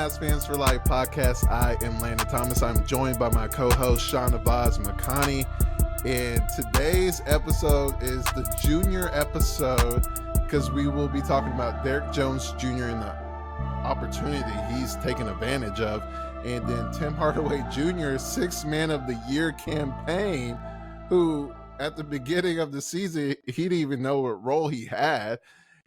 Mavs Fans for Life podcast. I am Landon Thomas. I'm joined by my co-host Shahnavaz Makhani. And today's episode is the junior episode because we will be talking about Derrick Jones Jr. and the opportunity he's taken advantage of. And then Tim Hardaway Jr., Sixth Man of the Year campaign, who at the beginning of the season, he didn't even know what role he had.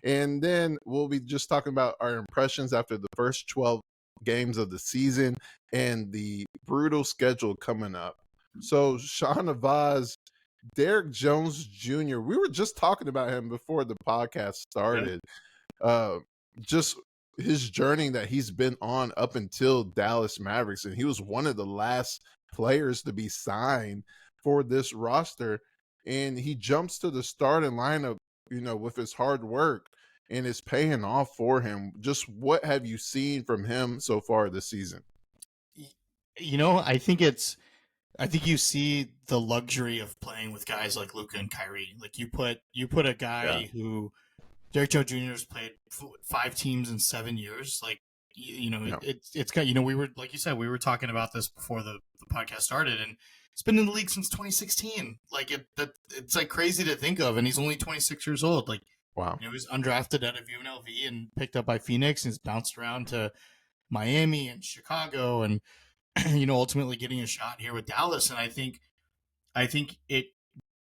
And then we'll be just talking about our impressions after the first 12 games of the season and the brutal schedule coming up. So Shahnavaz, Derrick Jones Jr., we were just talking about him before the podcast started. Just his journey that he's been on up until Dallas Mavericks, and he was one of the last players to be signed for this roster, and he jumps to the starting lineup, with his hard work, and it's paying off for him. Just what have you seen from him so far this season? I think you see the luxury of playing with guys like Luka and Kyrie. Like you put a guy who Derrick Jones Jr. has played 5 teams in 7 years. Like, it's got, we were, like you said, we were talking about this before the podcast started, and it's been in the league since 2016. Like it's like crazy to think of. And he's only 26 years old. Like, wow. He was undrafted out of UNLV and picked up by Phoenix, and he's bounced around to Miami and Chicago, and, ultimately getting a shot here with Dallas. And I think it,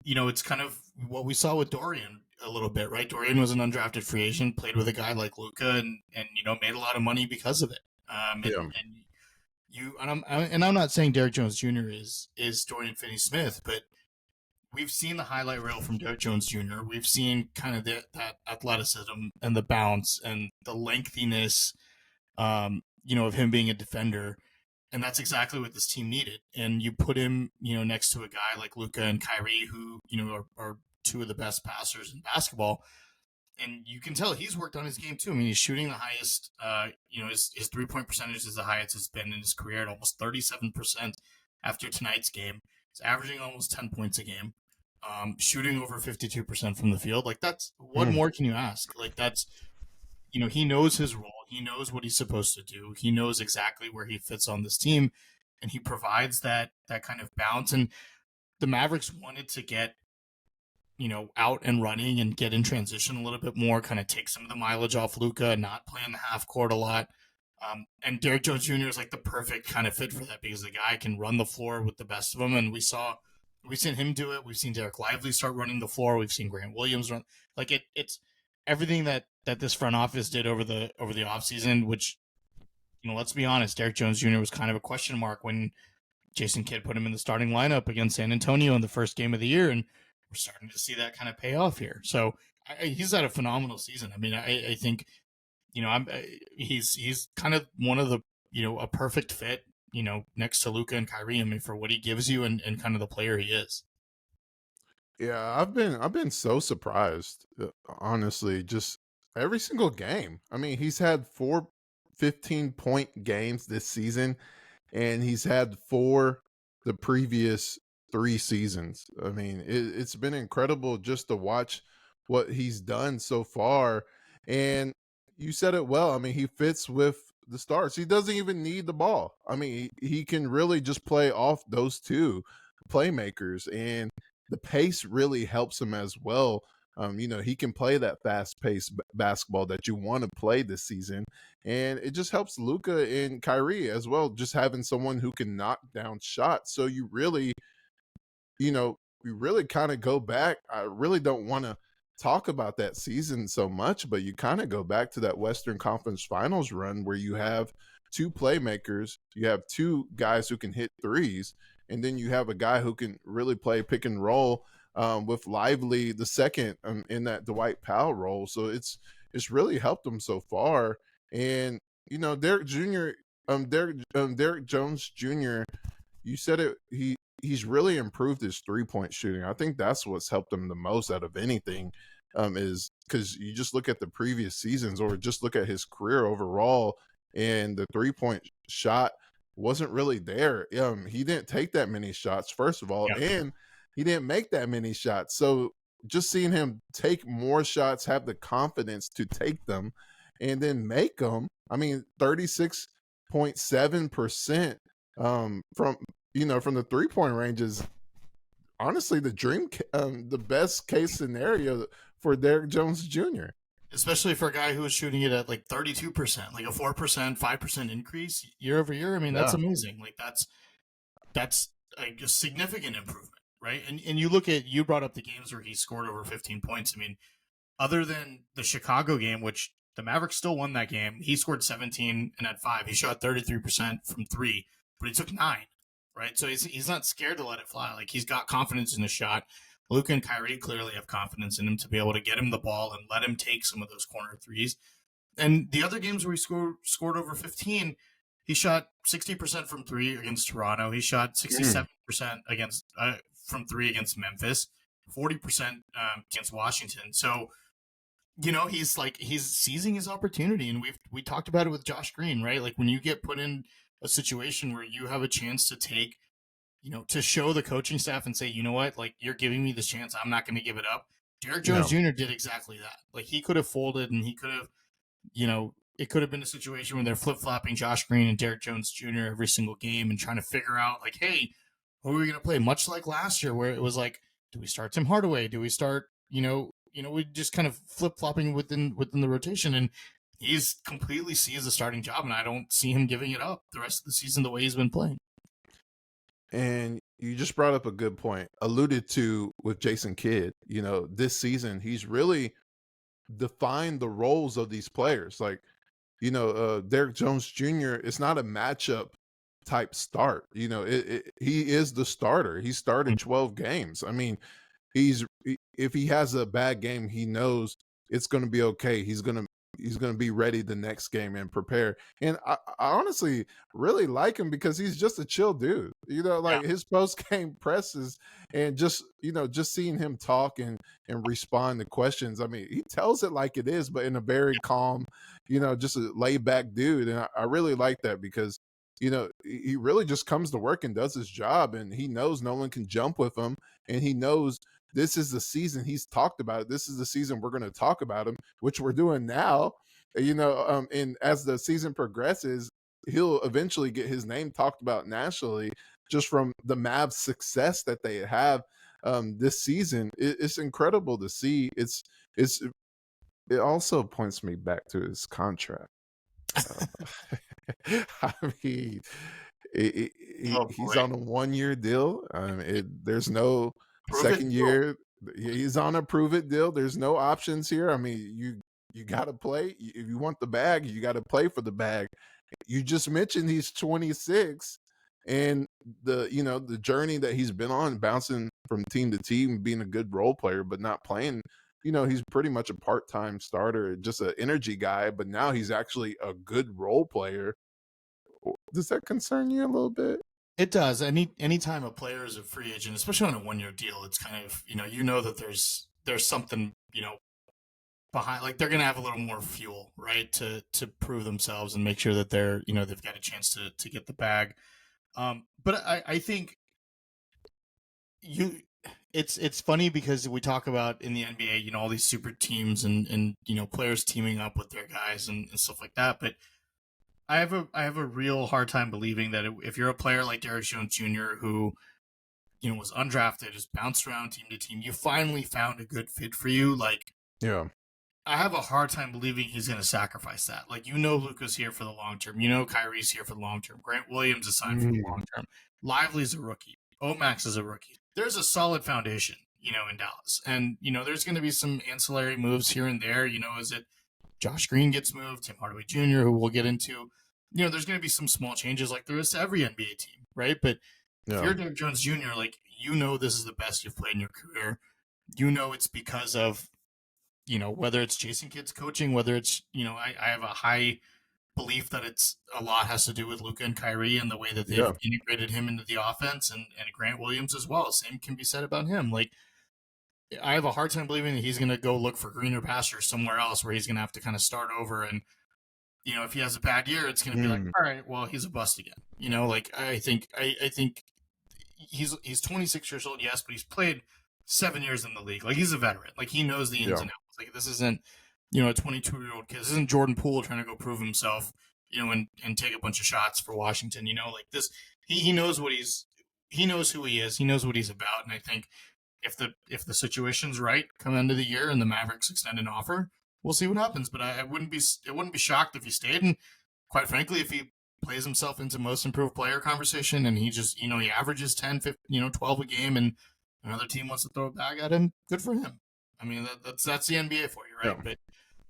it's kind of what we saw with Dorian a little bit, right? Dorian was an undrafted free agent, played with a guy like Luka, and made a lot of money because of it. I'm not saying Derrick Jones Jr. is Dorian Finney-Smith, but we've seen the highlight reel from Derrick Jones Jr. We've seen kind of that athleticism and the bounce and the lengthiness, of him being a defender. And that's exactly what this team needed. And you put him, next to a guy like Luka and Kyrie, who, are two of the best passers in basketball. And you can tell he's worked on his game too. I mean, he's shooting the highest, his 3-point percentage is the highest it's been in his career at almost 37% after tonight's game. He's averaging almost 10 points a game, shooting over 52% from the field. Like, that's what more can you ask? Like, that's, he knows his role. He knows what he's supposed to do. He knows exactly where he fits on this team, and he provides that kind of bounce. And the Mavericks wanted to get, out and running and get in transition a little bit more, kind of take some of the mileage off Luka, not play in the half court a lot. And Derrick Jones Jr. is like the perfect kind of fit for that, because the guy can run the floor with the best of them. And we've seen him do it. We've seen Derek Lively start running the floor. We've seen Grant Williams run. Like it's everything that this front office did over the offseason, which, let's be honest, Derrick Jones Jr. was kind of a question mark when Jason Kidd put him in the starting lineup against San Antonio in the first game of the year. And we're starting to see that kind of pay off here. So he's had a phenomenal season. I mean, I think, he's kind of one of the, a perfect fit, next to Luka and Kyrie, I mean, for what he gives you and kind of the player he is. Yeah, I've been so surprised, honestly, just every single game. I mean, he's had 4 15-point games this season, and he's had 4 the previous 3 seasons. I mean, it's been incredible just to watch what he's done so far. And you said it well. I mean, he fits with the stars. He doesn't even need the ball. I mean, he can really just play off those 2 playmakers, and the pace really helps him as well. He can play that fast-paced basketball that you want to play this season, and it just helps Luka and Kyrie as well, just having someone who can knock down shots. So you really kind of go back. I really don't want to talk about that season so much, but you kind of go back to that Western Conference Finals run where you have 2 playmakers, you have 2 guys who can hit threes, and then you have a guy who can really play pick and roll with Lively the second in that Dwight Powell role. So it's really helped them so far. And Derrick Jones Jr., you said it. He's really improved his 3-point shooting. I think that's what's helped him the most out of anything, is because you just look at the previous seasons or just look at his career overall, and the 3-point shot wasn't really there. He didn't take that many shots, first of all, and he didn't make that many shots. So just seeing him take more shots, have the confidence to take them, and then make them. I mean, 36 0.7% from from the 3-point range is honestly the best case scenario for Derrick Jones Jr. Especially for a guy who was shooting it at like 32%, like a 4%, 5% increase year over year. I mean, that's amazing. Like that's like a significant improvement, right? And you brought up the games where he scored over 15 points. I mean, other than the Chicago game, which the Mavericks still won that game, he scored 17 and had 5. He shot 33% from 3, but he took 9, right? So he's not scared to let it fly. Like, he's got confidence in the shot. Luka and Kyrie clearly have confidence in him to be able to get him the ball and let him take some of those corner threes. And the other games where he scored over 15, he shot 60% from 3 against Toronto. He shot 67% against from 3 against Memphis, 40% against Washington. So, he's seizing his opportunity, and we talked about it with Josh Green, right? Like, when you get put in a situation where you have a chance to take, to show the coaching staff and say, you know what, like, you're giving me this chance, I'm not going to give it up. Derrick Jones Jr. did exactly that. Like, he could have folded, and he could have, it could have been a situation where they're flip-flopping Josh Green and Derrick Jones Jr. every single game and trying to figure out, like, hey, who are we going to play? Much like last year, where it was like, do we start Tim Hardaway? Do we start, we just kind of flip-flopping within the rotation, and he's completely seized the starting job, and I don't see him giving it up the rest of the season the way he's been playing. And you just brought up a good point, alluded to with Jason Kidd. This season, he's really defined the roles of these players. Like, Derrick Jones Jr. is not a matchup type start. He is the starter. He started 12 games. I mean, if he has a bad game, he knows it's going to be okay. He's going to be ready the next game and prepare. And I honestly really like him because he's just a chill dude. His post game presses and just seeing him talk and respond to questions. I mean, he tells it like it is, but in a very calm, just a laid back dude. And I really like that because he really just comes to work and does his job, and he knows no one can jump with him, and he knows this is the season he's talked about it. This is the season we're going to talk about him, which we're doing now. And as the season progresses, he'll eventually get his name talked about nationally just from the Mavs success that they have this season. It's incredible to see. It also points me back to his contract. I mean, he's on a 1-year deal. There's no second year. He's on a prove it deal. There's no options here. I mean, you got to play. If you want the bag, you got to play for the bag. You just mentioned he's 26, and the journey that he's been on, bouncing from team to team, being a good role player, but not playing. He's pretty much a part-time starter, just an energy guy, but now he's actually a good role player. Does that concern you a little bit? It does. Anytime a player is a free agent, especially on a 1-year deal, it's kind of, that there's something, behind, like, they're going to have a little more fuel, right, to prove themselves and make sure that they're, they've got a chance to get the bag. But I think it's funny because we talk about in the NBA, all these super teams and players teaming up with their guys and stuff like that. But I have a real hard time believing that if you're a player like Derrick Jones Jr., who, was undrafted, just bounced around team to team, you finally found a good fit for you. Like, yeah, I have a hard time believing he's going to sacrifice that. Like, Luka's here for the long term. Kyrie's here for the long term. Grant Williams is signed for the long term. Lively's a rookie. Omax is a rookie. There's a solid foundation, in Dallas. And, there's going to be some ancillary moves here and there. Is it Josh Green gets moved, Tim Hardaway Jr., who we'll get into. There's going to be some small changes like there is to every NBA team, right? But if you're Derrick Jones Jr., like, this is the best you've played in your career. It's because of, whether it's Jason Kidd's coaching, whether it's, I have a high belief that a lot has to do with Luka and Kyrie and the way that they've integrated him into the offense, and Grant Williams as well. Same can be said about him. Like, I have a hard time believing that he's going to go look for greener pastures somewhere else where he's going to have to kind of start over. And, if he has a bad year, it's going to be like, all right, well, he's a bust again. I think he's 26 years old, yes, but he's played 7 years in the league. Like, he's a veteran. Like, he knows the ins and outs. Like, this isn't, a 22-year-old kid. This isn't Jordan Poole trying to go prove himself, and take a bunch of shots for Washington. Like this, he knows he knows who he is. He knows what he's about. And I think if the situation's right come end of the year and the Mavericks extend an offer, we'll see what happens. But I wouldn't be shocked if he stayed. And quite frankly, if he plays himself into most improved player conversation and he just, he averages 10, 15, 12 a game and another team wants to throw a bag at him, good for him. I mean, that's the NBA for you, right? Yeah. But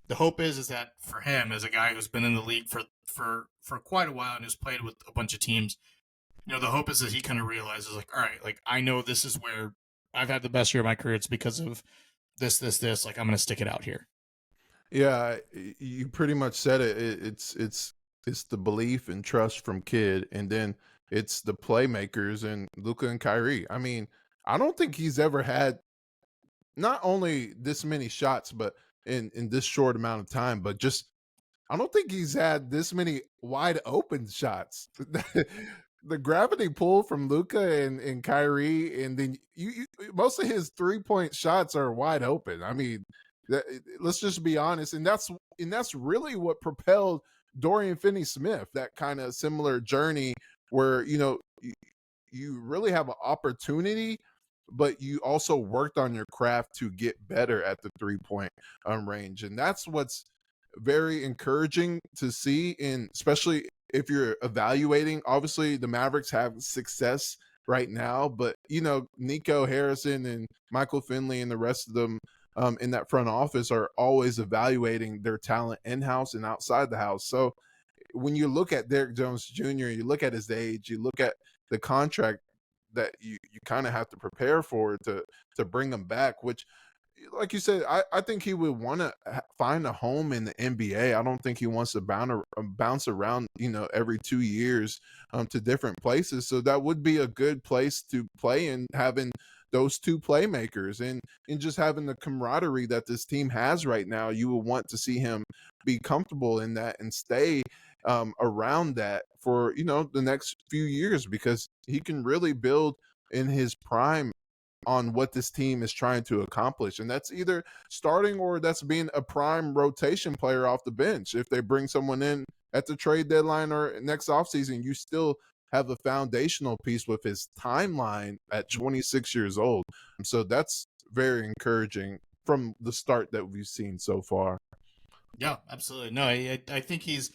the hope is that for him, as a guy who's been in the league for quite a while and who's played with a bunch of teams, the hope is that he kind of realizes, like, all right, like I know this is where I've had the best year of my career. It's because of this. Like, I'm going to stick it out here. Yeah, you pretty much said it. It's the belief and trust from Kid, and then it's the playmakers and Luka and Kyrie. I mean, I don't think he's ever had not only this many shots, but in this short amount of time, but just I don't think he's had this many wide open shots. The gravity pull from Luka and Kyrie, and then you most of his 3-point shots are wide open. I mean, let's just be honest, and that's really what propelled Dorian Finney-Smith, that kind of similar journey where you really have an opportunity, but you also worked on your craft to get better at the 3-point range, and that's what's very encouraging to see, and especially if you're evaluating. Obviously, the Mavericks have success right now, but Nico Harrison and Michael Finley and the rest of them in that front office are always evaluating their talent in-house and outside the house. So when you look at Derrick Jones Jr., you look at his age, you look at the contract that you kind of have to prepare for to bring him back, which, like you said, I think he would want to find a home in the NBA. I don't think he wants to bounce around, every 2 years to different places. So that would be a good place to play in, having those two playmakers and just having the camaraderie that this team has right now. You will want to see him be comfortable in that and stay around that for, the next few years, because he can really build in his prime on what this team is trying to accomplish. And that's either starting or that's being a prime rotation player off the bench. If they bring someone in at the trade deadline or next offseason, you still have a foundational piece with his timeline at 26 years old. So that's very encouraging from the start that we've seen so far. Yeah, absolutely. No, I think he's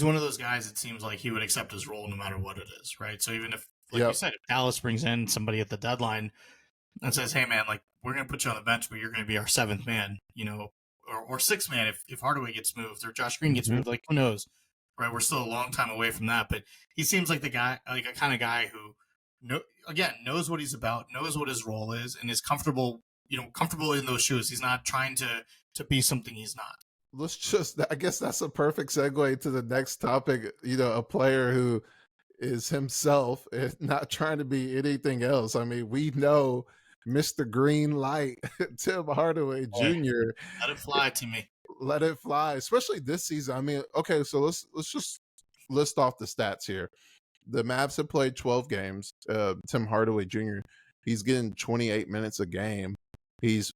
one of those guys. It seems like he would accept his role no matter what it is, right? So even if, like you said, if Dallas brings in somebody at the deadline and says, "Hey, man, like we're going to put you on the bench, but you're going to be our seventh man," or sixth man if Hardaway gets moved or Josh Green gets moved, like who knows, right? We're still a long time away from that, but he seems like the guy, like a kind of guy who, knows what he's about, knows what his role is, and is comfortable in those shoes. He's not trying to be something he's not. I guess that's a perfect segue to the next topic. A player who is himself and not trying to be anything else. I mean, we know Mr. Green Light, Tim Hardaway Jr. Let it fly to me. Let it fly, especially this season. I mean, okay, so let's just list off the stats here. The Mavs have played 12 games. Tim Hardaway Jr., he's getting 28 minutes a game. He's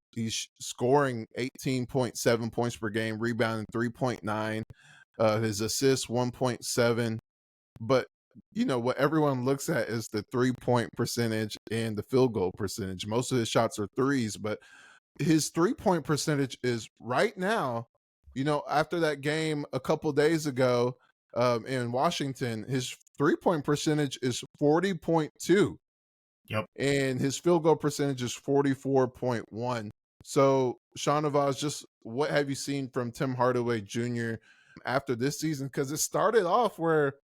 scoring 18.7 points per game, rebounding 3.9. His assists 1.7. But what everyone looks at is the 3-point percentage and the field goal percentage. Most of his shots are threes, but his 3-point percentage is right now, after that game a couple days ago in Washington, his 3-point percentage is 40.2. Yep. And his field goal percentage is 44.1. So, Shahnavaz, just what have you seen from Tim Hardaway Jr. after this season? Because it started off where,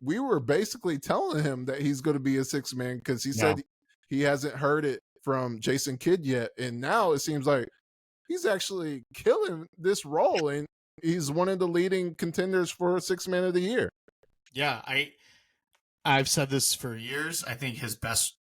we were basically telling him that he's going to be a sixth man because he said he hasn't heard it from Jason Kidd yet. And now it seems like he's actually killing this role, and he's one of the leading contenders for sixth man of the year. Yeah, I've said this for years. I think his best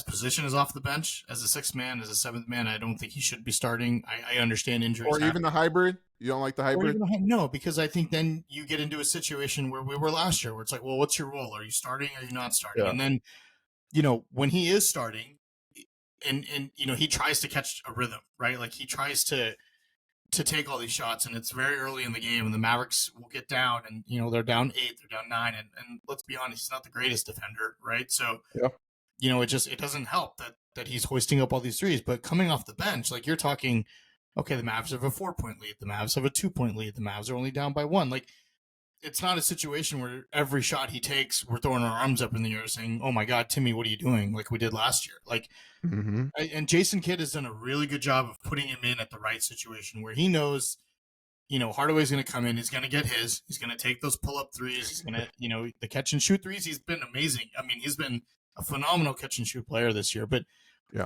position is off the bench as a sixth man, as a seventh man. I don't think he should be starting. I understand injuries. Or even the hybrid. You don't like the hybrid? No, because I think then you get into a situation where we were last year, where it's like, well, what's your role? Are you starting? Or are you not starting? Yeah. And then, when he is starting, and he tries to catch a rhythm, right? Like he tries to to take all these shots, and it's very early in the game, and the Mavericks will get down, and they're down 8, they're down 9, and let's be honest, he's not the greatest defender, right? So Yeah. it doesn't help that he's hoisting up all these threes, but coming off the bench, like you're talking, okay, the Mavs have a 4-point lead, the Mavs have a 2-point lead, the Mavs are only down by 1. Like, it's not a situation where every shot he takes, we're throwing our arms up in the air saying, "Oh my God, Timmy, what are you doing?" Like we did last year. Like, and Jason Kidd has done a really good job of putting him in at the right situation where he knows, Hardaway's going to come in. He's going to get his. He's going to take those pull-up threes. He's going to, the catch and shoot threes. He's been amazing. I mean, he's been a phenomenal catch and shoot player this year. But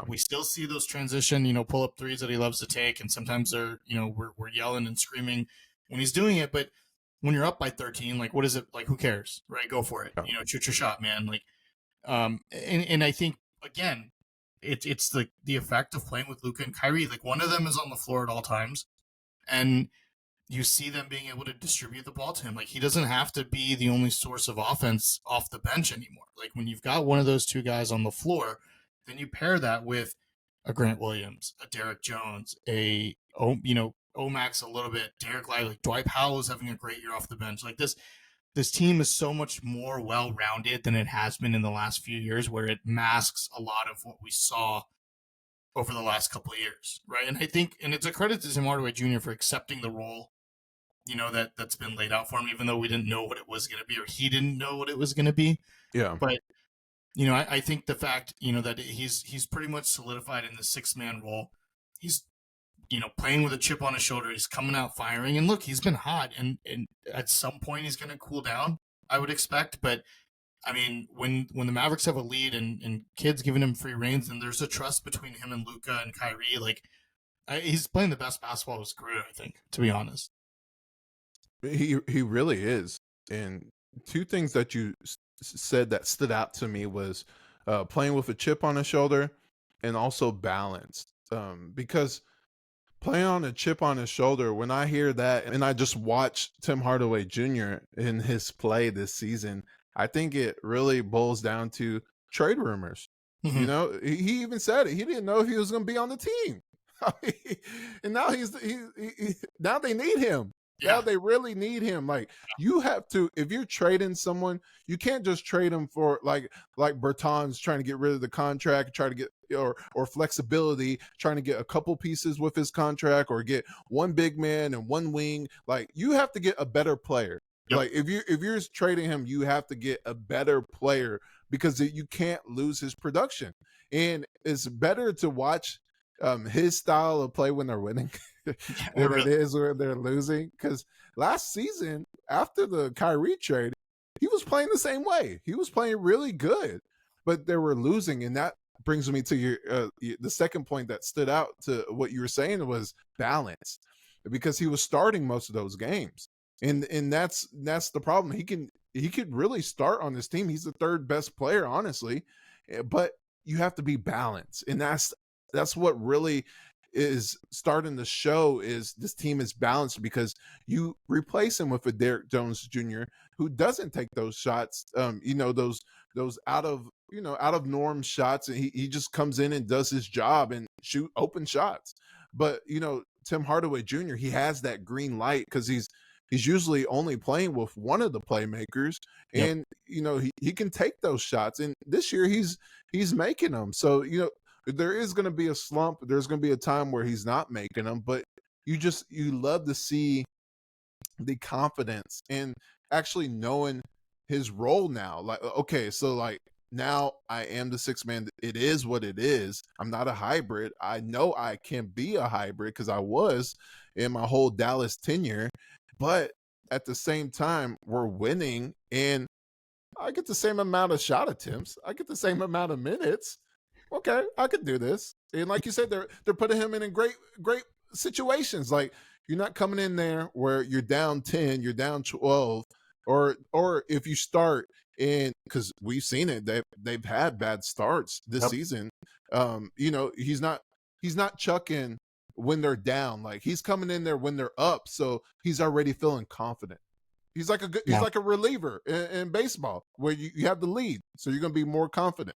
we still see those transition, pull-up threes that he loves to take, and sometimes they're, we're yelling and screaming when he's doing it, but when you're up by 13, like, what is it? Like, who cares, right? Go for it. Yeah. Shoot your shot, man. Like, and I think, again, it's the effect of playing with Luka and Kyrie. Like, one of them is on the floor at all times, and you see them being able to distribute the ball to him. Like, he doesn't have to be the only source of offense off the bench anymore. Like, when you've got one of those two guys on the floor, then you pair that with a Grant Williams, a Derrick Jones, Omax a little bit, Derek Lively, like Dwight Powell is having a great year off the bench. Like this team is so much more well-rounded than it has been in the last few years, where it masks a lot of what we saw over the last couple of years, right? And I think, and it's a credit to Tim Hardaway Jr. for accepting the role, that's been laid out for him, even though we didn't know what it was going to be, or he didn't know what it was going to be. Yeah. But I think the fact, that he's pretty much solidified in the 6-man role. He's playing with a chip on his shoulder. He's coming out firing. And look, he's been hot. And at some point, he's going to cool down, I would expect. But, I mean, when the Mavericks have a lead and Kidd's giving him free reins, and there's a trust between him and Luka and Kyrie, like, he's playing the best basketball of his career, I think, to be honest. He really is. And two things that you said that stood out to me was playing with a chip on his shoulder and also balanced. Because playing on a chip on his shoulder, when I hear that, and I just watch Tim Hardaway Jr. in his play this season, I think it really boils down to trade rumors. Mm-hmm. He even said it. He didn't know if he was going to be on the team. And now now they need him. Yeah. Now they really need him. Like, you have to, if you're trading someone, you can't just trade him for like Bertans trying to get rid of the contract, try to get or flexibility, trying to get a couple pieces with his contract, or get one big man and one wing. Like, you have to get a better player. Yep. Like, if you're trading him, you have to get a better player, because you can't lose his production. And it's better to watch his style of play when they're winning than it is when they're losing. Because last season, after the Kyrie trade, he was playing the same way. He was playing really good, but they were losing. And that brings me to your the second point that stood out to what you were saying was balance, because he was starting most of those games. And that's the problem. He could really start on this team. He's the third best player, honestly, but you have to be balanced. And that's what really is starting to show, is this team is balanced, because you replace him with a Derrick Jones Jr. who doesn't take those shots, those out of norm shots, and he just comes in and does his job and shoot open shots. But Tim Hardaway Jr., he has that green light, because he's usually only playing with one of the playmakers, and he can take those shots. And this year he's making them. So there is going to be a slump. There's going to be a time where he's not making them, but you love to see the confidence and actually knowing his role now. Like, okay, so like, now I am the 6th man. It is what it is. I'm not a hybrid. I know I can be a hybrid because I was in my whole Dallas tenure, but at the same time, we're winning, and I get the same amount of shot attempts. I get the same amount of minutes. Okay, I could do this. And like you said, they're putting him in great situations. Like, you're not coming in there where you're down 10, you're down 12, or if you start, and because we've seen it, they've had bad starts this season. He's not chucking when they're down. Like, he's coming in there when they're up, so he's already feeling confident. He's like a reliever in baseball, where you have the lead, so you're going to be more confident.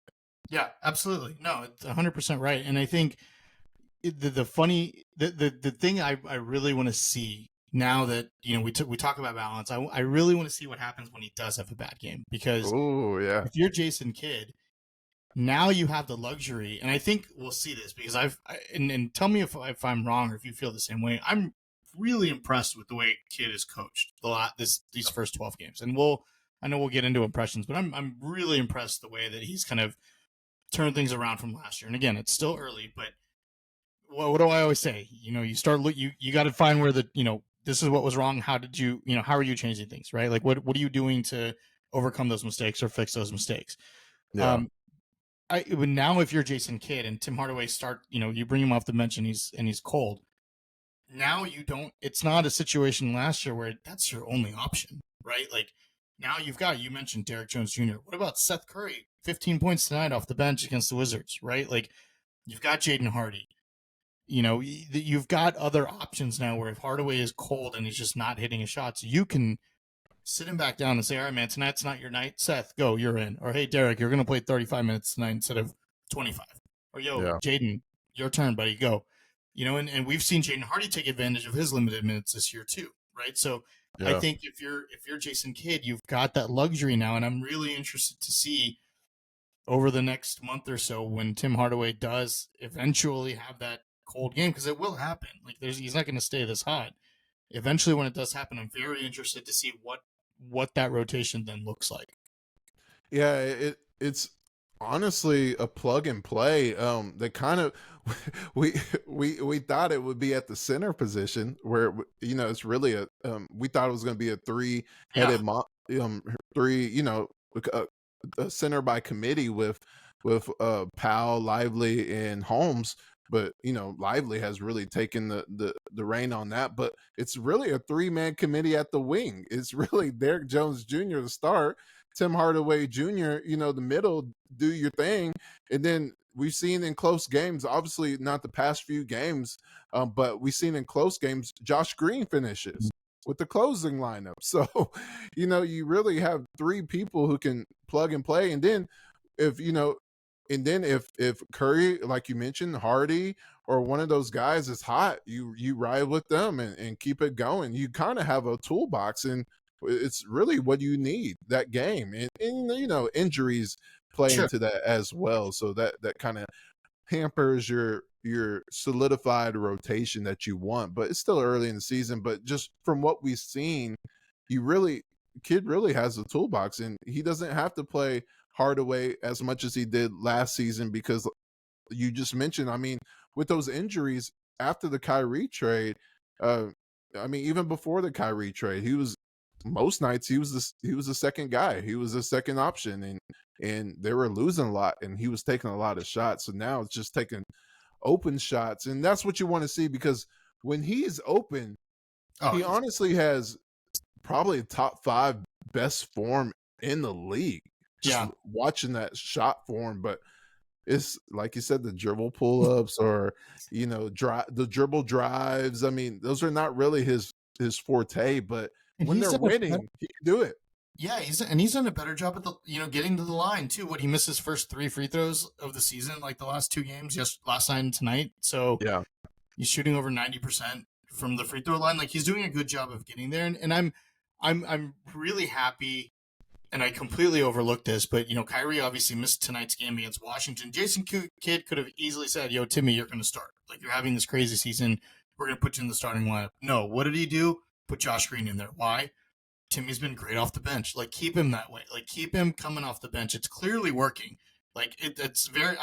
Yeah, absolutely. No, it's 100% right. And I think the funny, the thing I really want to see now that we talk about balance, I really want to see what happens when he does have a bad game, because Oh yeah, if you're Jason Kidd, now you have the luxury, and I think we'll see this because and tell me if I'm wrong or if you feel the same way. I'm really impressed with the way Kidd is coached these first 12 games, and I know we'll get into impressions, but I'm really impressed the way that he's kind of turned things around from last year. And again, it's still early, but what do I always say? You start you got to find where this is what was wrong. How did how are you changing things, right? Like what are you doing to overcome those mistakes or fix those mistakes? yeah, But now if you're Jason Kidd and Tim Hardaway you bring him off the bench and he's cold. Now it's not a situation last year where that's your only option, right? Like now you mentioned Derrick Jones Jr. What about Seth Curry? 15 points tonight off the bench against the Wizards, right? Like you've got Jaden Hardy. You've got other options now where if Hardaway is cold and he's just not hitting his shots, you can sit him back down and say, all right, man, tonight's not your night. Seth, go, you're in. Or, hey, Derrick, you're going to play 35 minutes tonight instead of 25. Or, yo, yeah. Jaden, your turn, buddy, go. And we've seen Jaden Hardy take advantage of his limited minutes this year too, right? So I think if you're Jason Kidd, you've got that luxury now, and I'm really interested to see over the next month or so when Tim Hardaway does eventually have that cold game, because it will happen. Like he's not going to stay this hot. Eventually, when it does happen, I'm very interested to see what that rotation then looks like. Yeah, it's honestly a plug and play. They kind of we thought it would be at the center position where it's really we thought it was going to be a three-headed three a center by committee with Powell, Lively, and Holmes. But Lively has really taken the reign on that. But it's really a three-man committee at the wing. It's really Derrick Jones Jr. to start, Tim Hardaway Jr., the middle, do your thing. And then we've seen in close games, obviously not the past few games, but we've seen in close games, Josh Green finishes with the closing lineup. So, you really have three people who can plug and play. And then if Curry, like you mentioned, Hardy or one of those guys is hot, you ride with them and keep it going. You kind of have a toolbox, and it's really what you need that game. And injuries play into that as well. So that kind of hampers your solidified rotation that you want. But it's still early in the season. But just from what we've seen, Kidd really has a toolbox, and he doesn't have to play Hardaway as much as he did last season, because you just mentioned, with those injuries after the Kyrie trade, even before the Kyrie trade, most nights he was the second guy. He was the second option, and they were losing a lot, and he was taking a lot of shots. So now it's just taking open shots, and that's what you want to see, because when he's open, he honestly has probably top 5 best form in the league. Just watching that shot form, but it's like you said, the dribble pull-ups or the dribble drives. Those are not really his forte, but when they're winning, he can do it. Yeah, he's done a better job at getting to the line too. He missed his first 3 free throws of the season, like the last 2 games, last night and tonight. So yeah, he's shooting over 90% from the free throw line. Like he's doing a good job of getting there, and I'm really happy. And I completely overlooked this, but Kyrie obviously missed tonight's game against Washington. Jason Kidd could have easily said, "Yo, Timmy, you're going to start. Like you're having this crazy season. We're going to put you in the starting lineup." No, what did he do? Put Josh Green in there. Why? Timmy's been great off the bench. Like keep him that way. Like keep him coming off the bench. It's clearly working. Like it's very.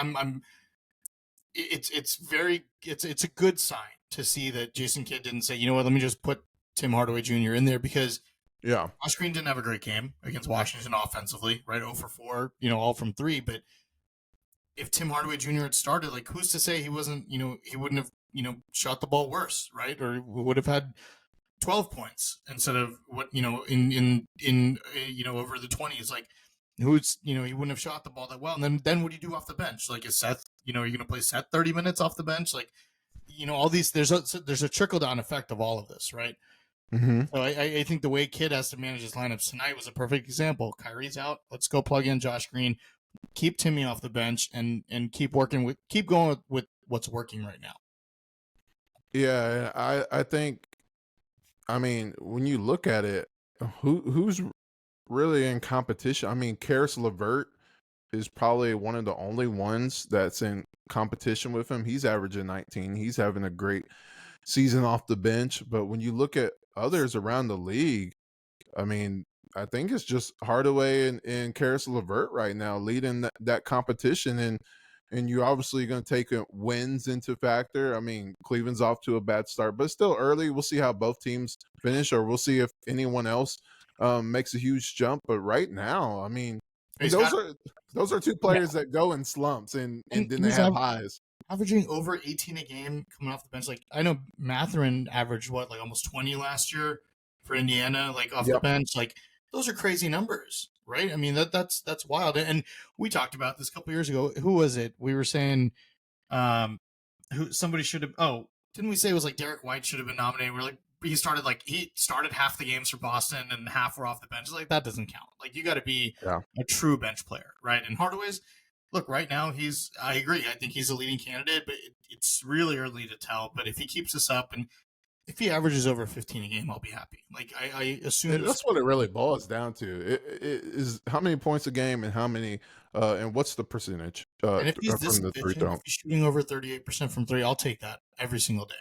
It's a good sign to see that Jason Kidd didn't say, you know what, let me just put Tim Hardaway Jr. in there, because Josh Green didn't have a great game against Washington offensively, right? 0 for 4, all from 3. But if Tim Hardaway Jr. had started, like who's to say he wasn't, he wouldn't have, shot the ball worse, right? Or would have had 12 points instead of what, in over the 20s. Like he wouldn't have shot the ball that well. And then what do you do off the bench? Like is Seth, you're going to play Seth 30 minutes off the bench? Like, all these, there's a trickle down effect of all of this, right? Mm-hmm. So I think the way Kidd has to manage his lineups tonight was a perfect example. Kyrie's out. Let's go plug in Josh Green, keep Timmy off the bench, and keep going with what's working right now. Yeah, I think, I mean, when you look at it, who's really in competition? I mean, Karis LeVert is probably one of the only ones that's in competition with him. He's averaging 19. He's having a great season off the bench. But when you look at others around the league, I mean, I think it's just Hardaway and Karis LeVert right now leading that competition. And you're obviously going to take wins into factor. I mean, Cleveland's off to a bad start, but still early. We'll see how both teams finish, or we'll see if anyone else makes a huge jump. But right now, I mean, and He's got those are two yeah, players that go in slumps, and and then they he's have highs. averaging over 18 a game coming off the bench. Like I know Matherin averaged what, like almost 20 last year for Indiana, like off the Yep. bench. Like those are crazy numbers, right? I mean that's wild. And we talked about this a couple years ago. Who was it? We were saying um who somebody should have didn't we say it was like Derek White should have been nominated? We're he started half the games for Boston and half were off the bench. Like that doesn't count. Like you got to be Yeah. a true bench player, right? And Hardaway's look right now. I agree. I think he's a leading candidate, but it's really early to tell. But if he keeps this up and if he averages over 15 a game, I'll be happy. Like I assume That's what it really boils down to. It is how many points a game and how many, and what's the percentage and if he's this from the free efficient, throw. if he's shooting over 38% from three, I'll take that every single day.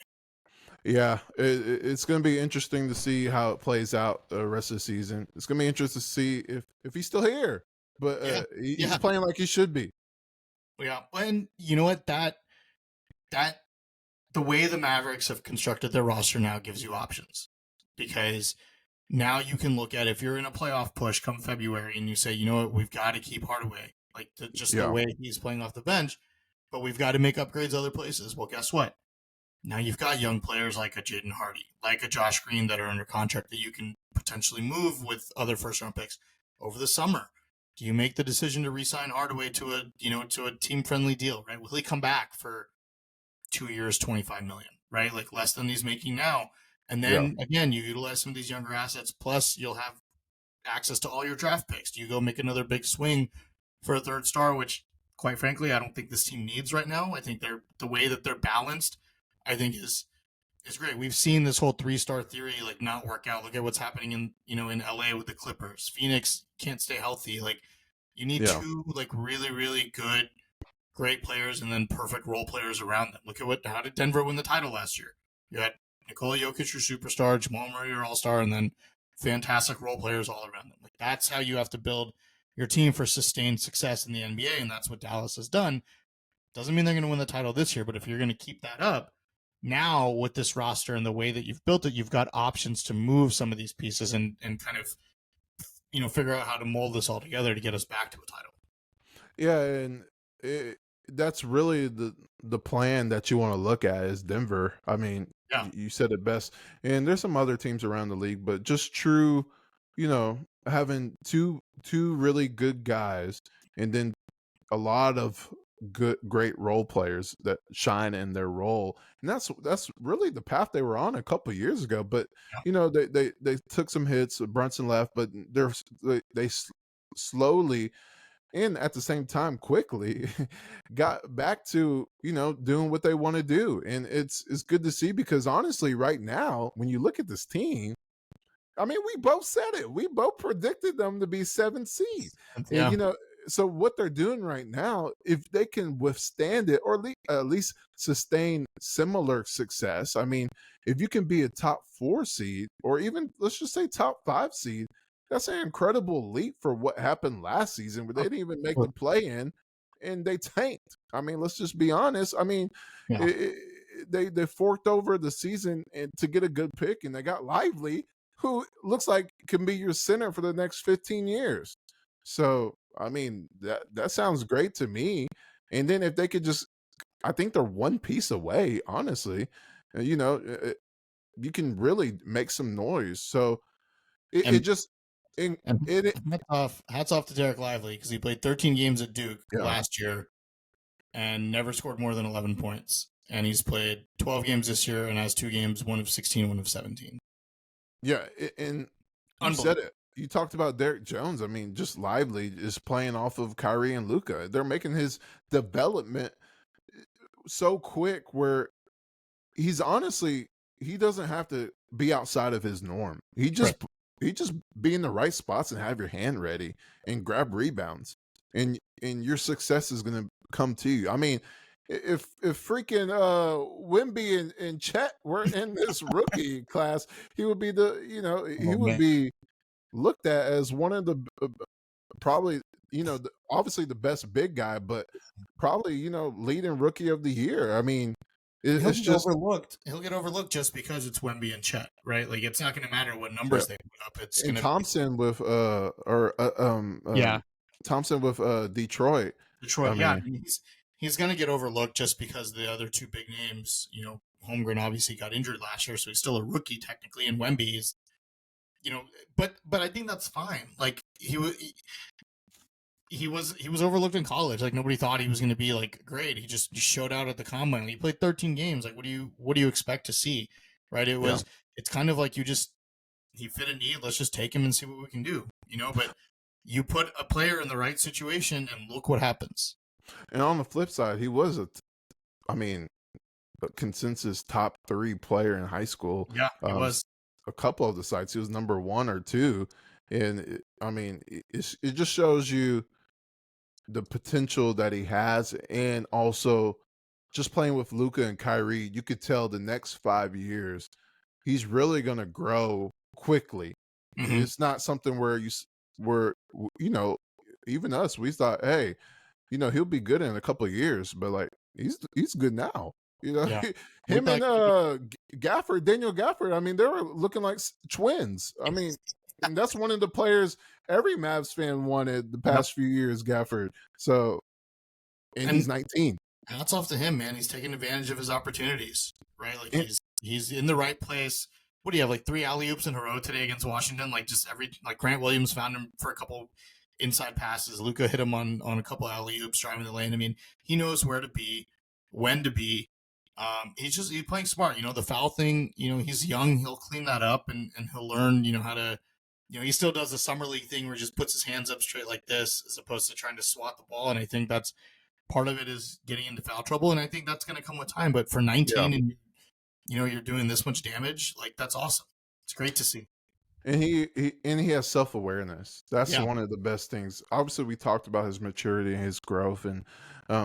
Yeah, it's going to be interesting to see how it plays out the rest of the season. It's going to be interesting to see if he's still here, but Yeah, he's yeah, playing like he should be. yeah. And you know what? That the way the Mavericks have constructed their roster now gives you options because now you can look at if you're in a playoff push come February and you say, you know what, we've got to keep Hardaway, like just the Yeah, way he's playing off the bench, but we've got to make upgrades other places. Well, guess what? Now you've got young players like a Jaden Hardy, like a Josh Green that are under contract that you can potentially move with other first round picks over the summer. Do you make the decision to re-sign Hardaway to a team friendly deal, right? Will he come back for 2 years, 25 million, right? Like less than he's making now. And yeah. then again, you utilize some of these younger assets, plus you'll have access to all your draft picks. Do you go make another big swing for a third star, which quite frankly, I don't think this team needs right now. I think the way that they're balanced, I think is great. We've seen this whole 3-star theory like not work out. Look at what's happening in LA with the Clippers. Phoenix can't stay healthy. Like you need Yeah. two like really, really good great players and then perfect role players around them. Look at how did Denver win the title last year? You had Nikola Jokic, your superstar, Jamal Murray, your all-star, and then fantastic role players all around them. Like that's how you have to build your team for sustained success in the NBA, and that's what Dallas has done. Doesn't mean they're going to win the title this year, but if you're going to keep that up, now with this roster and the way that you've built it, you've got options to move some of these pieces and kind of figure out how to mold this all together to get us back to a title. Yeah, and that's really the plan that you want to look at is Denver. I mean, Yeah, you said it best. And there's some other teams around the league, but just true, having two really good guys, and then a lot of great role players that shine in their role. And that's really the path they were on a couple years ago. But yeah, they took some hits. Brunson left, but they slowly and at the same time quickly got back to doing what they want to do. And it's good to see, because honestly right now when you look at this team, I mean, we both said it. We both predicted them to be 7th seed. And yeah. so what they're doing right now, if they can withstand it, or at least sustain similar success. I mean, if you can be a top 4 seed, or even let's just say top 5 seed, that's an incredible leap for what happened last season, where they didn't even make the play in and they tanked. I mean, let's just be honest. I mean, Yeah. they forked over the season and to get a good pick, and they got Lively, who looks like can be your center for the next 15 years. So, I mean, that sounds great to me. And then if they could just, I think they're one piece away, honestly. You can really make some noise. So it And just, it, And it, hats off to Derek Lively because he played 13 games at Duke yeah, last year and never scored more than 11 points. And he's played 12 games this year and has 2 games, one of 16, one of 17. yeah. And you said Unbelievable. it. You talked about Derrick Jones. I mean, just Lively is playing off of Kyrie and Luca. They're making his development so quick, where he's honestly, he doesn't have to be outside of his norm. He just be in the right spots and have your hand ready and grab rebounds, and your success is going to come to you. I mean, if freaking Wimby and Chet were in this rookie class, he would be he Oh would man. be looked at as one of the probably obviously the best big guy, but probably leading rookie of the year. I mean, He'll it's get just overlooked. He'll get overlooked just because it's Wemby and Chet, right? Like it's not going to matter what yeah. numbers they put up. It's And going to be Thompson with yeah, Thompson with Detroit. Detroit. I Yeah, I mean, mean, he's going to get overlooked just because the other two big names, Holmgren obviously got injured last year, so he's still a rookie technically, and Wemby is, but I think that's fine. Like he was overlooked in college. Like nobody thought he was going to be like great. He just showed out at the combine. He played 13 games. Like what do you expect to see, right? It's kind of like he fit a need. Let's just take him and see what we can do, But you put a player in the right situation and look what happens. and on the flip side, he was I mean, a consensus top 3 player in high school. Yeah, he was. A couple of the sites, he was number 1 or 2, and I mean, it just shows you the potential that he has, and also just playing with Luka and Kyrie, you could tell the next 5 years he's really going to grow quickly. Mm-hmm. It's not something where even us, we thought, hey, he'll be good in a couple of years, but like he's good now. Yeah. Him and Daniel Gafford, I mean, they were looking like twins. I mean, and that's one of the players every Mavs fan wanted the past few years, Gafford. So, and he's 19. Hats off to him, man. He's taking advantage of his opportunities, right? Like he's in the right place. What do you have, like 3 alley-oops in a row today against Washington? Like just Grant Williams found him for a couple inside passes. Luka hit him on a couple alley-oops driving the lane. I mean, he knows where to be, when to be. He's playing smart. The foul thing, he's young. He'll clean that up and he'll learn, how to, he still does the summer league thing where he just puts his hands up straight like this as opposed to trying to swat the ball. And I think that's part of it is getting into foul trouble. And I think that's going to come with time. But for 19 and, you're doing this much damage, like that's awesome. It's great to see. And he has self-awareness. That's one of the best things. Obviously, we talked about his maturity and his growth and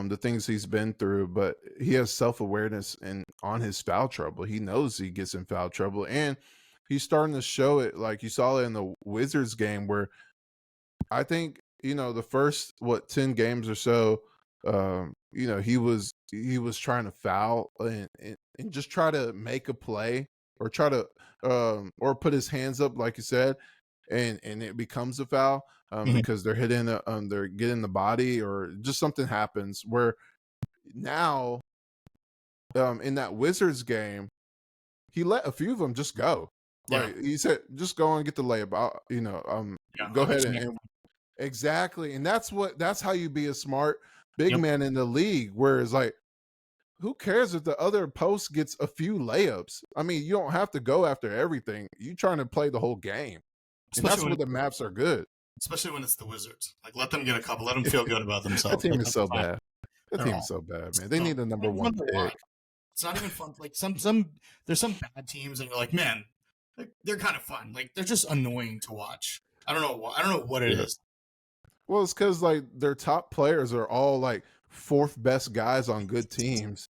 the things he's been through, but he has self-awareness and on his foul trouble. He knows he gets in foul trouble, and he's starting to show it. Like you saw it in the Wizards game, where I think the first 10 games or so, he was trying to foul and just try to make a play or try to or put his hands up, like you said, and it becomes a foul because they're they're getting the body or just something happens where now in that Wizards game, he let a few of them just go. Like he said, just go and get the layup. Go ahead and exactly. And that's how you be a smart big man in the league, where it's like, who cares if the other post gets a few layups? I mean, you don't have to go after everything. You're trying to play the whole game. And that's where the maps are good. Especially when it's the Wizards. Like, let them get a couple. Let them feel good about themselves. That team is so bad. That team is so bad, man. They need a number 1 pick. It's not even fun. Like, there's some bad teams that are like, man, like, they're kind of fun. Like, they're just annoying to watch. I don't know what it is. Well, it's because like their top players are all like 4th best guys on good teams,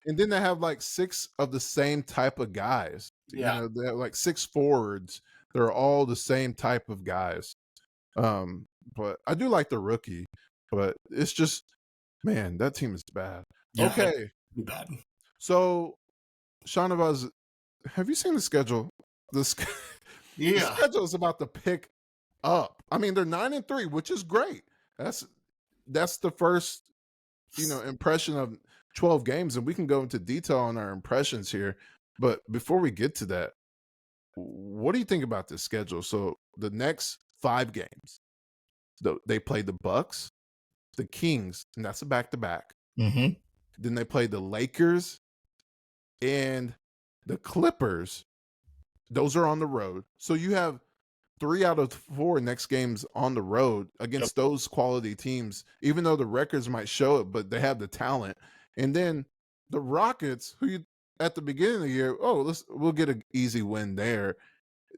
and then they have like 6 of the same type of guys. They have like 6 forwards. They're all the same type of guys. But I do like the rookie, but it's just, man, that team is bad. Yeah, okay, bad. So Shahnavaz, have you seen the schedule? The schedule is about to pick up. I mean, they're 9-3, which is great. That's the first, impression of 12 games, and we can go into detail on our impressions here. But before we get to that, what do you think about this schedule? So the next 5 games, they play the Bucks, the Kings, and that's a back-to-back. Mm-hmm. Then they play the Lakers and the Clippers. Those are on the road. So you have 3 out of 4 next games on the road against those quality teams, even though the records might show it, but they have the talent. And then the Rockets, who at the beginning of the year, we'll get an easy win there.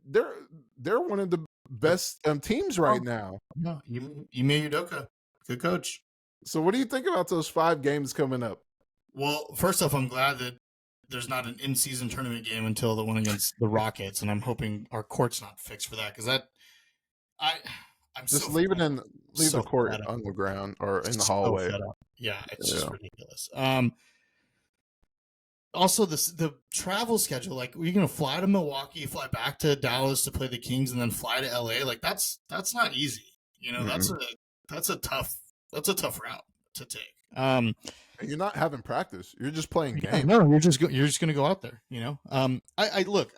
They're they're one of the best teams right now. No, Ime Udoka, good coach. So what do you think about those 5 games coming up? Well, first off, I'm glad that there's not an in-season tournament game until the one against the Rockets, and I'm hoping our court's not fixed for that because I'm Just so leave it in, leave so the court fed up. on the ground or in the So hallway. fed up. Yeah, it's Yeah. just ridiculous. Also, the travel schedule, like you're gonna fly to Milwaukee, fly back to Dallas to play the Kings, and then fly to LA. Like that's not easy. You know, that's a tough route to take. And you're not having practice; you're just playing games. No, you're just gonna go out there. You know, I look,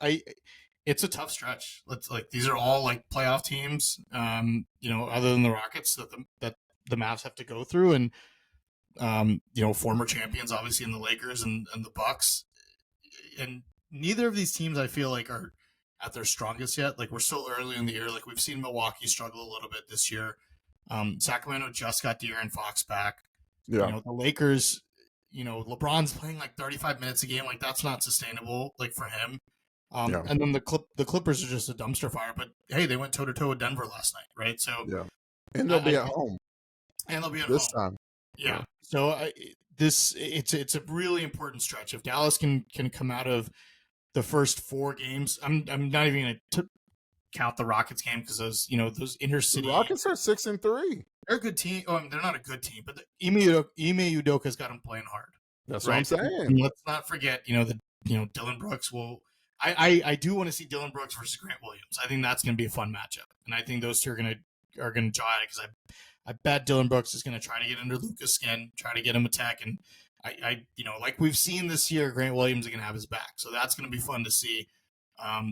it's a tough stretch. These are all like playoff teams. You know, other than the Rockets that the Mavs have to go through, and you know, former champions, obviously, in the Lakers and the Bucks. And neither of these teams, I feel like, are at their strongest yet. Like, we're still early in the year. Like, we've seen Milwaukee struggle a little bit this year. Sacramento just got De'Aaron Fox back. Yeah. You know, the Lakers, you know, LeBron's playing like 35 minutes a game. Like, that's not sustainable, like, for him. And then the Clippers are just a dumpster fire. But, hey, they went toe-to-toe with Denver last night, right? So, yeah. And they'll be at home. And they'll be at this home. time. Yeah. So it's a really important stretch. If Dallas can come out of the first 4 games, I'm not even going to count the Rockets game because those intercity. The Rockets are 6-3. They're a good team. Oh, they're not a good team, but Ime Udoka's got them playing hard. That's right? What I'm saying. And let's not forget, Dillon Brooks will. I do want to see Dillon Brooks versus Grant Williams. I think that's going to be a fun matchup, and I think those two are going to jaw at it because I bet Dillon Brooks is going to try to get under Luka's skin, try to get him a tech, and I like we've seen this year, Grant Williams is going to have his back, so that's going to be fun to see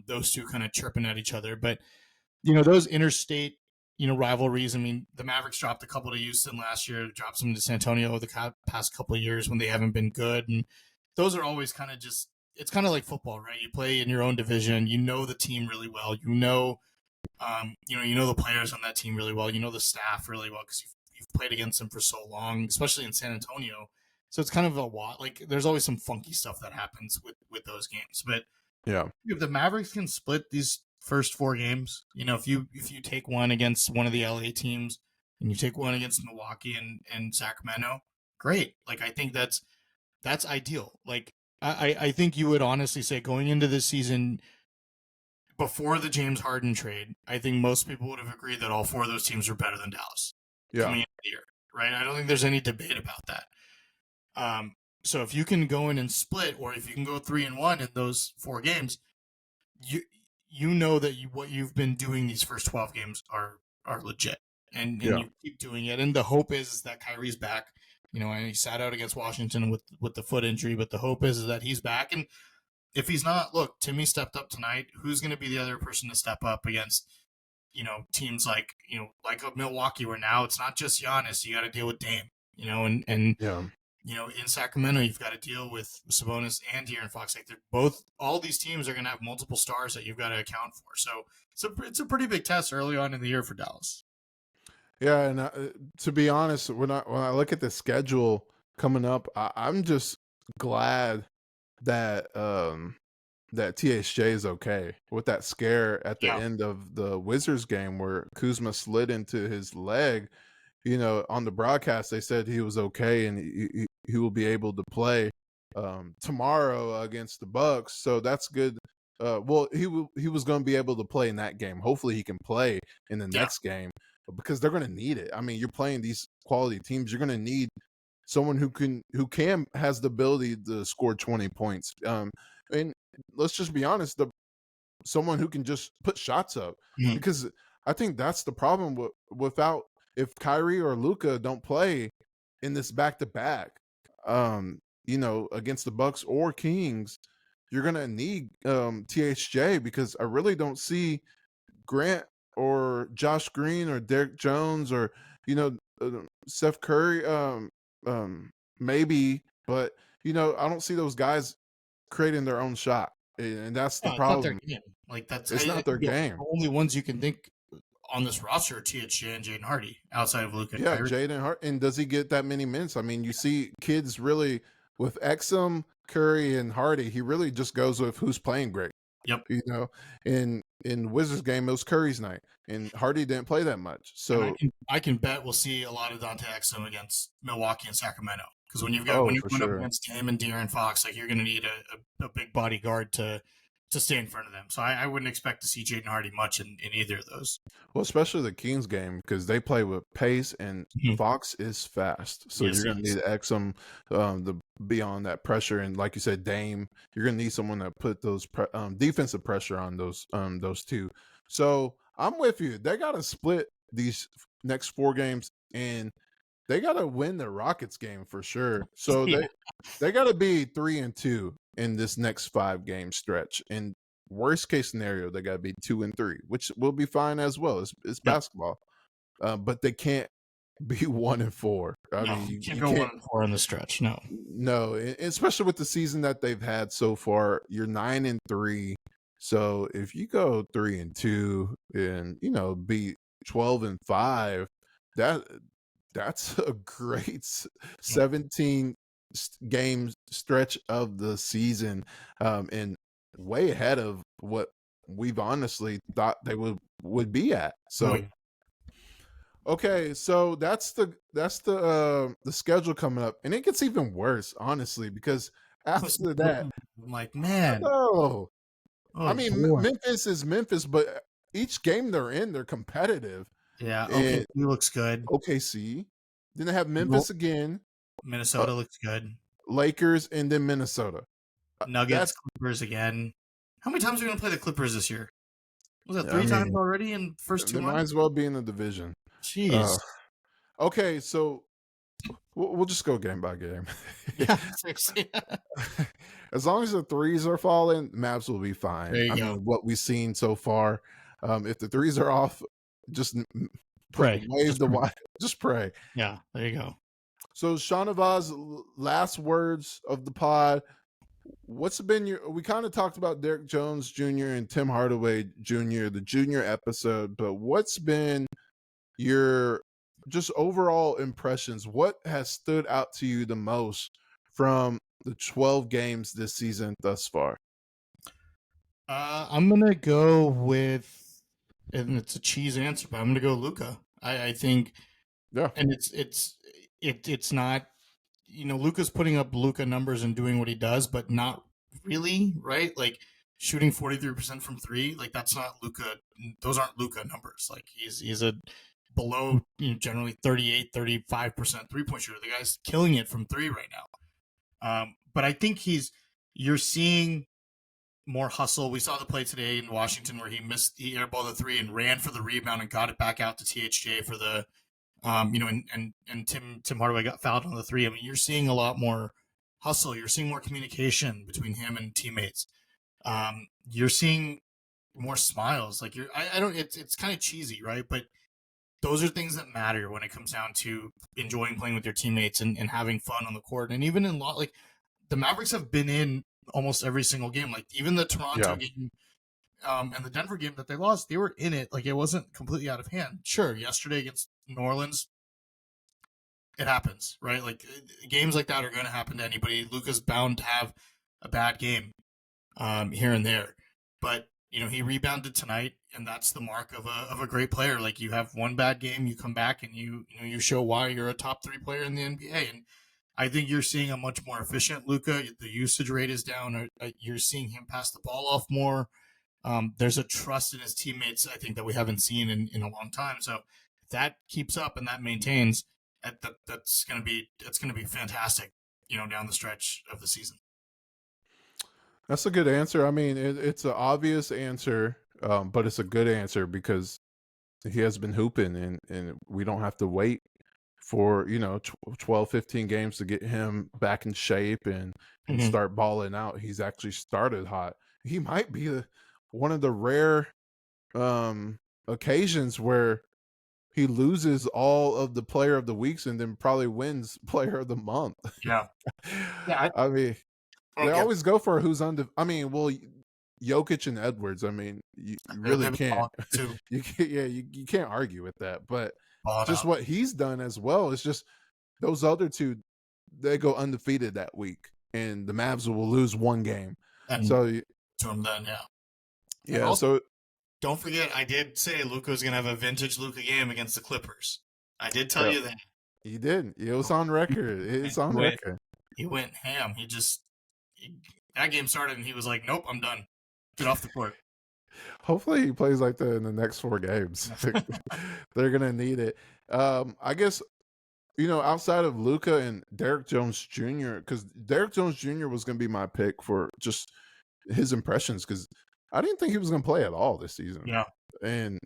those two kind of chirping at each other. But those interstate rivalries. I mean, the Mavericks dropped a couple to Houston last year, dropped some to San Antonio the past couple of years when they haven't been good, and those are always kind of just. It's kind of like football, right? You play in your own division, you know the team really well, you know the players on that team really well. You know the staff really well because you've played against them for so long, especially in San Antonio. So it's kind of a lot. Like there's always some funky stuff that happens with those games. But yeah, if the Mavericks can split these first 4 games, if you take one against one of the LA teams and you take one against Milwaukee and Sacramento, great. Like I think that's ideal. Like I think you would honestly say going into this season. Before the James Harden trade, I think most people would have agreed that all 4 of those teams were better than Dallas coming into the year, right? I don't think there's any debate about that. So if you can go in and split, or if you can go 3-1 in those 4 games, you know that what you've been doing these first 12 games are legit, and you keep doing it. And the hope is that Kyrie's back. And he sat out against Washington with the foot injury, but the hope is that he's back. And if he's not, look, Timmy stepped up tonight. Who's going to be the other person to step up against, teams like Milwaukee, where now it's not just Giannis. You got to deal with Dame, and in Sacramento, you've got to deal with Sabonis and De'Aaron Fox. Like all these teams are going to have multiple stars that you've got to account for. So it's a pretty big test early on in the year for Dallas. Yeah, and to be honest, when I look at the schedule coming up, I'm just glad that that THJ is okay with that scare at the end of the Wizards game where Kuzma slid into his leg. On the broadcast they said he was okay and he will be able to play tomorrow against the Bucks. So that's good. Well, he was going to be able to play in that game. Hopefully he can play in the next game because they're going to need it. I mean, you're playing these quality teams. You're going to need someone who has the ability to score 20 points. And let's just be honest, someone who can just put shots up, because I think that's the problem without if Kyrie or Luka don't play in this back-to-back, against the Bucks or Kings, you're gonna need THJ, because I really don't see Grant or Josh Green or Derrick Jones or Steph Curry. Maybe, but I don't see those guys creating their own shot, and that's the problem. It's not their game. Like it's not their game. The only ones you can think on this roster are THJ and Jaden Hardy outside of Luka. Yeah, Jaden Hardy. And does he get that many minutes? I mean, you see kids really with Exum Curry and Hardy, he really just goes with who's playing great. Yep. You know, in Wizards game, it was Curry's night, and Hardy didn't play that much. And So, I can bet we'll see a lot of Dante Exum against Milwaukee and Sacramento, because when you're for going up sure. against him and De'Aaron Fox, like, you're going to need a big bodyguard to stay in front of them. So I wouldn't expect to see Jaden Hardy much in either of those. Well, especially the Kings game, because they play with pace and Fox is fast. So Yes, you're going to need Exum to be on that pressure. And like you said, Dame, you're going to need someone to put those defensive pressure on those two. So I'm with you. They got to split these next 4 games, and they got to win the Rockets game for sure. So Yeah. they got to be 3-2 in this next 5-game stretch. And worst case scenario, they got to be 2-3, which will be fine as well. It's basketball, but they can't be 1-4. I mean, you can't go 1-4 in the stretch. No, especially with the season that they've had so far. You're 9-3, so if you go 3-2 and be 12-5, that's a great 17 game stretch of the season, and way ahead of what we've honestly thought they would be at. So okay, so that's the schedule coming up, and it gets even worse, honestly, because after that, I'm like, man, I mean, boy. Memphis is Memphis, but each game they're in, they're competitive. Yeah, OKC looks good. OKC. Then they have Memphis again. Minnesota looks good. Lakers, and then Minnesota. Nuggets, Clippers again. How many times are we going to play the Clippers this year? Was that 3 times already in the first 2 months? They might as well be in the division. Jeez. Okay, so we'll just go game by game. Yeah, seriously. As long as the threes are falling, Mavs will be fine. There you go. Mean, what we've seen so far, if the threes are off, just pray. Just pray. Yeah, there you go. So, Shahnavaz, last words of the pod. What's been we kind of talked about Derrick Jones Jr. and Tim Hardaway Jr., the junior episode, but what's been your just overall impressions? What has stood out to you the most from the 12 games this season thus far? I'm going to go with, and it's a cheese answer, but I'm going to go Luka. I think, yeah. And it's not, Luka's putting up Luka numbers and doing what he does, but not really, right? Like shooting 43% from 3, like that's not Luka. Those aren't Luka numbers. Like he's a below, generally 38, 35% 3-point shooter. The guy's killing it from 3 right now. But I think you're seeing more hustle. We saw the play today in Washington where he airballed the 3 and ran for the rebound and got it back out to THJ for the, and Tim Hardaway got fouled on the 3. I mean, you're seeing a lot more hustle. You're seeing more communication between him and teammates. You're seeing more smiles. Like it's kind of cheesy, right? But those are things that matter when it comes down to enjoying playing with your teammates and having fun on the court. And even in like the Mavericks have been in almost every single game. Like even the Toronto game and the Denver game that they lost, they were in it. Like it wasn't completely out of hand. Sure, yesterday against New Orleans, it happens, right? Like games like that are going to happen to anybody. Luka's bound to have a bad game here and there, but he rebounded tonight, and that's the mark of a great player. Like you have one bad game, you come back and you show why you're a top 3 player in the NBA. And I think you're seeing a much more efficient Luka. The usage rate is down. You're seeing him pass the ball off more. There's a trust in his teammates, I think, that we haven't seen in a long time. So if that keeps up and that maintains, that's going to be fantastic, down the stretch of the season. That's a good answer. I mean, it's an obvious answer, but it's a good answer because he has been hooping, and we don't have to wait for 12, 15 games to get him back in shape and start balling out. He's actually started hot. He might be one of the rare occasions where he loses all of the player of the weeks and then probably wins player of the month. Yeah. I mean, they always go for who's Jokic and Edwards. I mean, you really can't. You can't argue with that. But just what he's done as well is just those other two, they go undefeated that week. and the Mavs will lose one game. And So to him then, yeah. yeah. Also, So don't forget, I did say Luka was gonna have a vintage Luka game against the Clippers. I did tell you that. he did. It was on record. It's on record. He went ham. That game started and he was like, "Nope, I'm done. Get off the court." Hopefully he plays like that in the next 4 games. They're gonna need it. I guess outside of Luka and Derrick Jones Jr., because Derrick Jones Jr. was gonna be my pick for just his impressions, because I didn't think he was gonna play at all this season. Yeah, and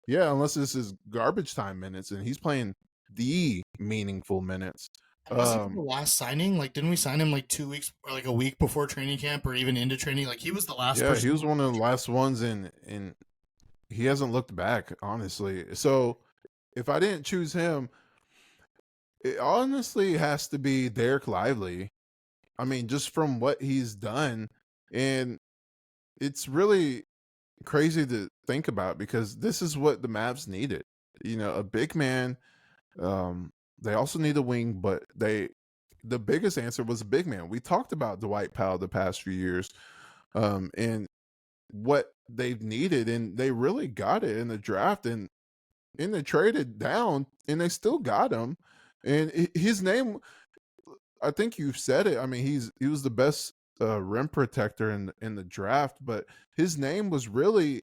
unless this is garbage time minutes, and he's playing the meaningful minutes. Was he the last signing? Like, didn't we sign him like 2 weeks or like a week before training camp, or even into training? Like, he was the last. Yeah, he was one of the last ones, and he hasn't looked back, honestly. So if I didn't choose him, it honestly has to be Derek Lively. I mean, just from what he's done, and it's really crazy to think about, because this is what the Mavs needed. A big man. They also need a wing, but the biggest answer was a big man. We talked about Dwight Powell the past few years, and what they've needed, and they really got it in the draft, and they traded down, and they still got him. And his name, I think you've said it. I mean, he was the best rim protector in the draft, but his name was really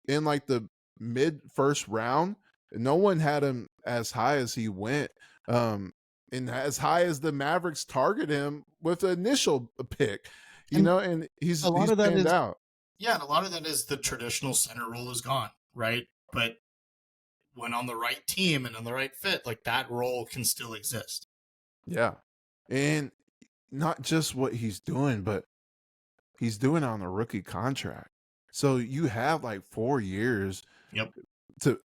in like the mid first round. No one had him as high as he went, and as high as the Mavericks target him with the initial pick, and he's panned out. Yeah, and a lot of that is the traditional center role is gone, right? But when on the right team and on the right fit, like, that role can still exist. Yeah, and not just what he's doing, but he's doing it on a rookie contract. So you have like 4 years. Yep. To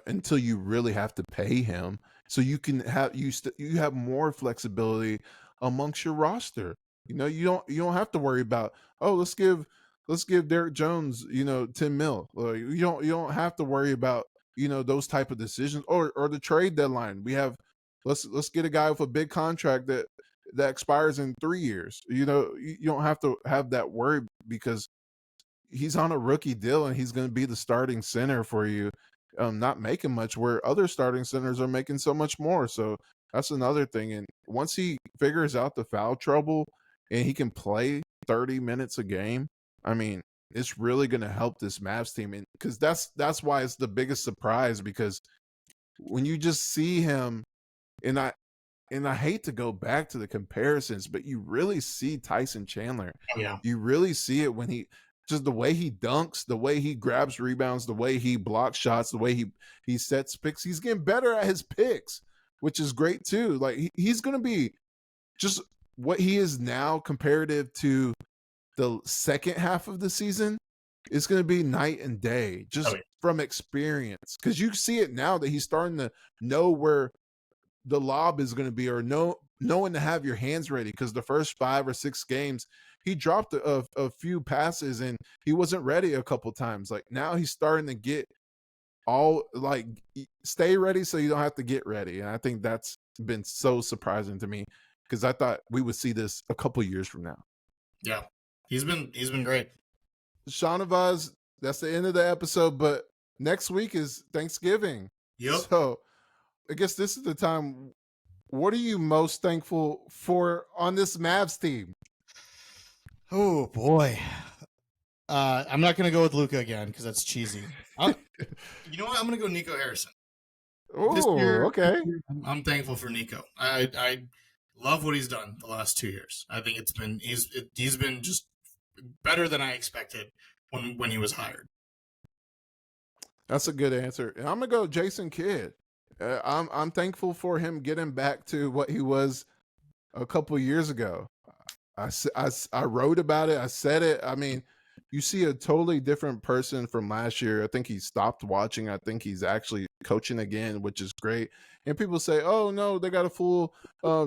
until you really have to pay him, so you can have you have more flexibility amongst your roster. You don't have to worry about, oh, let's give Derrick Jones 10 mil. You don't have to worry about those type of decisions, or the trade deadline. We have let's get a guy with a big contract that expires in 3 years. You don't have to have that worry, because he's on a rookie deal, and he's going to be the starting center for you, not making much, where other starting centers are making so much more. So that's another thing. And once he figures out the foul trouble and he can play 30 minutes a game, I mean, it's really going to help this Mavs team. And because that's why it's the biggest surprise, because when you just see him, and I hate to go back to the comparisons, but you really see Tyson Chandler. Oh, yeah. You really see it when just the way he dunks, the way he grabs rebounds, the way he blocks shots, the way he sets picks. He's getting better at his picks, which is great too. Like, he's going to be just what he is now comparative to the second half of the season. It's going to be night and day, just from experience. Because you see it now that he's starting to know where the lob is going to be, or knowing to have your hands ready. Because the first 5 or 6 games, he dropped a few passes and he wasn't ready a couple times. Like, now he's starting to get all, like, stay ready so you don't have to get ready. And I think that's been so surprising to me, because I thought we would see this a couple years from now. Yeah, he's been great. Shahnavaz, that's the end of the episode, but next week is Thanksgiving. Yep. So I guess this is the time. What are you most thankful for on this Mavs team? Oh boy, I'm not gonna go with Luka again, because that's cheesy. You know what? I'm gonna go Nico Harrison. Oh, okay. I'm thankful for Nico. I love what he's done the last 2 years. I think he's been just better than I expected when he was hired. That's a good answer. And I'm gonna go Jason Kidd. I'm thankful for him getting back to what he was a couple years ago. I wrote about it. I said it. I mean, you see a totally different person from last year. I think he stopped watching. I think he's actually coaching again, which is great. And people say, oh, no, they got a full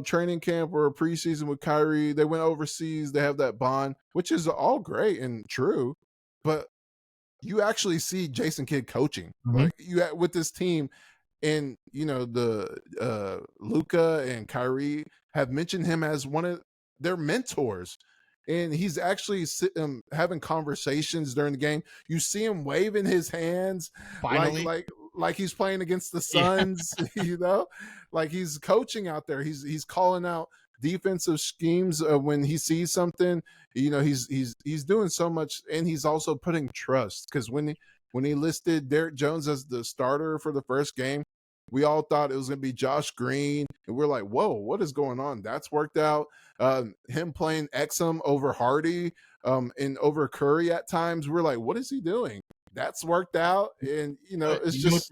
training camp or a preseason with Kyrie. They went overseas. They have that bond, which is all great and true. But you actually see Jason Kidd coaching. Mm-hmm. Like, you with this team. And, the Luka and Kyrie have mentioned him as one of they're mentors. And he's actually having conversations during the game. You see him waving his hands Finally. like he's playing against the Yeah. Suns, like he's coaching out there. He's calling out defensive schemes when he sees something. He's doing so much, and he's also putting trust, because when he listed Derrick Jones as the starter for the first game, we all thought it was going to be Josh Green, and we're like, whoa, what is going on? That's worked out. Him playing Exum over Hardy and over Curry at times, we're like, what is he doing? That's worked out. And it's just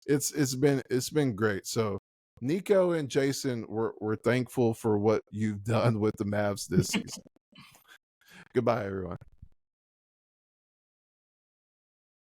it's been great. So Nico and Jason, we're thankful for what you've done with the Mavs this season. Goodbye, everyone.